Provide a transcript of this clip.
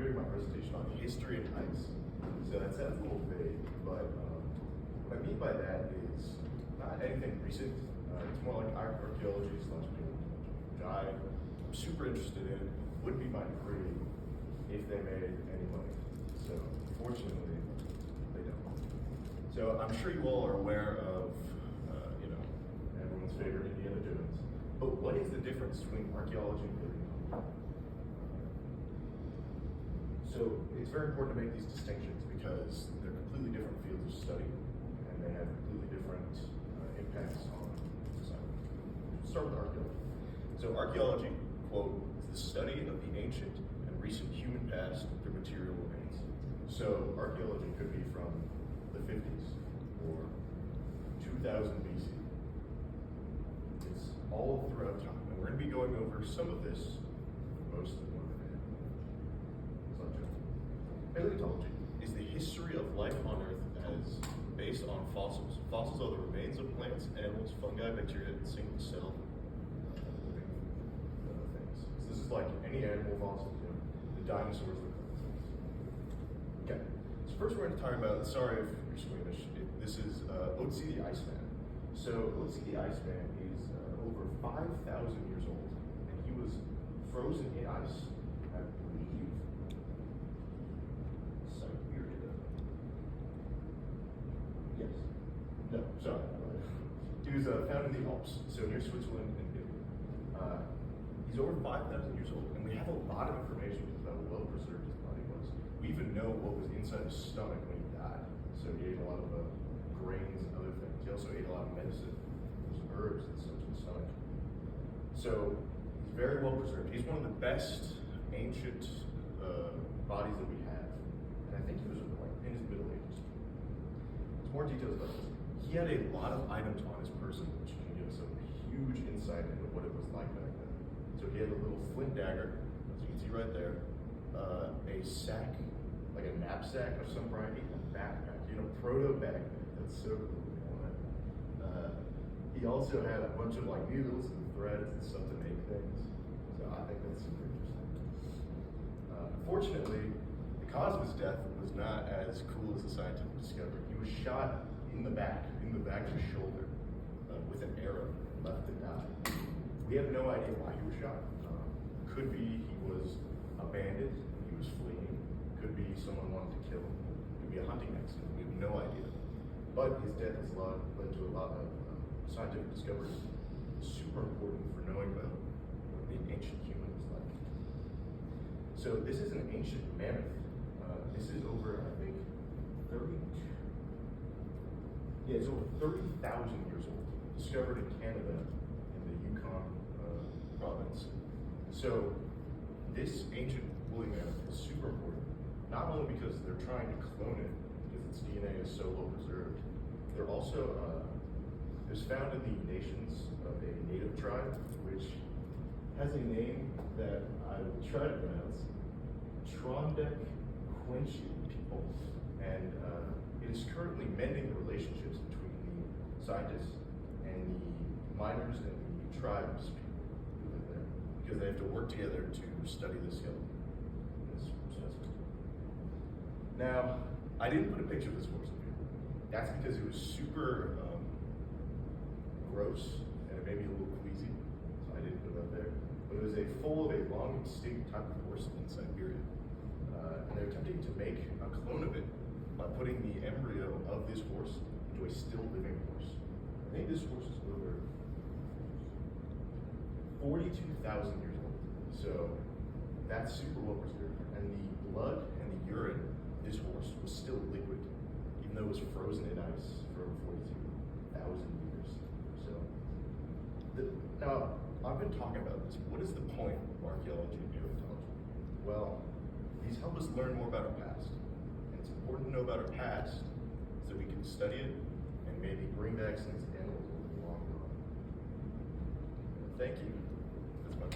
doing my presentation on history and ice. So that sounds a little vague, but what I mean by that is not anything recent. It's more like archaeology / which I'm super interested in. Would be my degree if they made any money. So fortunately, they don't. So I'm sure you all are aware of, everyone's favorite Indiana Jones. But what is the difference between archaeology and paleontology? So it's very important to make these distinctions because they're completely different fields of study and they have completely different impacts on society. We'll start with archaeology. So archaeology, quote, is the study of the ancient and recent human past through material remains. So archaeology could be from the 50s or 2000 BC. It's all throughout time. And we're going to be going over some of this for most of the morning. Paleontology is the history of life on Earth as based on fossils. Fossils are the remains of plants, animals, fungi, bacteria, and single-cell living things. So this is like any animal fossil, the dinosaurs. Okay, so first we're going to talk about, sorry if you're squeamish, this is Otzi the Iceman. So Otzi the Iceman is over 5,000 years old, and he was frozen in ice, I believe, Siberia. Yes. No, sorry. He was found in the Alps, so near Switzerland and Italy. He's over 5,000 years old, and we have a lot of information about how well preserved his body was. We even know what was inside his stomach when he died. So he ate a lot of grains and other things. He also ate a lot of medicine, some herbs and such in his stomach. So he's very well preserved. He's one of the best ancient bodies that we have. And I think he was like in his Middle Ages. Some more details about this. He had a lot of items on his person, which can give us a huge insight into what it was like back then. So he had a little flint dagger, as you can see right there, a sack, like a knapsack of some variety, a backpack, proto backpack. That's so cool. He also had a bunch of like needles and threads and stuff to make things. So I think that's super interesting. Unfortunately, the cause of his death was not as cool as the scientific discovery. He was shot in the back of his shoulder, with an arrow, left to die. We have no idea why he was shot. Could be he was a bandit, he was fleeing. Could be someone wanted to kill him. Could be a hunting accident. We have no idea. But his death has led to a lot of scientific discoveries. Super important for knowing about what the ancient human was like. So this is an ancient mammoth. This is over, I think, it's over 30,000 years old. Discovered in Canada, in the Yukon province. So this ancient woolly mammoth is super important, not only because they're trying to clone it, because its DNA is so well preserved. They're also, it was found in the nations of a native tribe, which has a name that I will try to pronounce, Trondek Quenchi people. And it is currently mending the relationships between the scientists and the miners and the tribes people who live there, because they have to work together to study this skeleton. Now, I didn't put a picture of this horse up here. That's because it was super gross and it made me a little queasy, so I didn't put it up there. But it was a foal of a long extinct type of horse in Siberia. And they're attempting to make a clone of it by putting the embryo of this horse into a still living horse. I think this horse is over 42,000 years old. So that's super well preserved. And the blood and the urine of this horse was still liquid, even though it was frozen in ice for over 42,000 years. So now I've been talking about this. What is the point of archaeology and paleontology? Well, these help us learn more about our past. And it's important to know about our past so we can study it and maybe bring back some of these animals over the long run. Thank you. That's my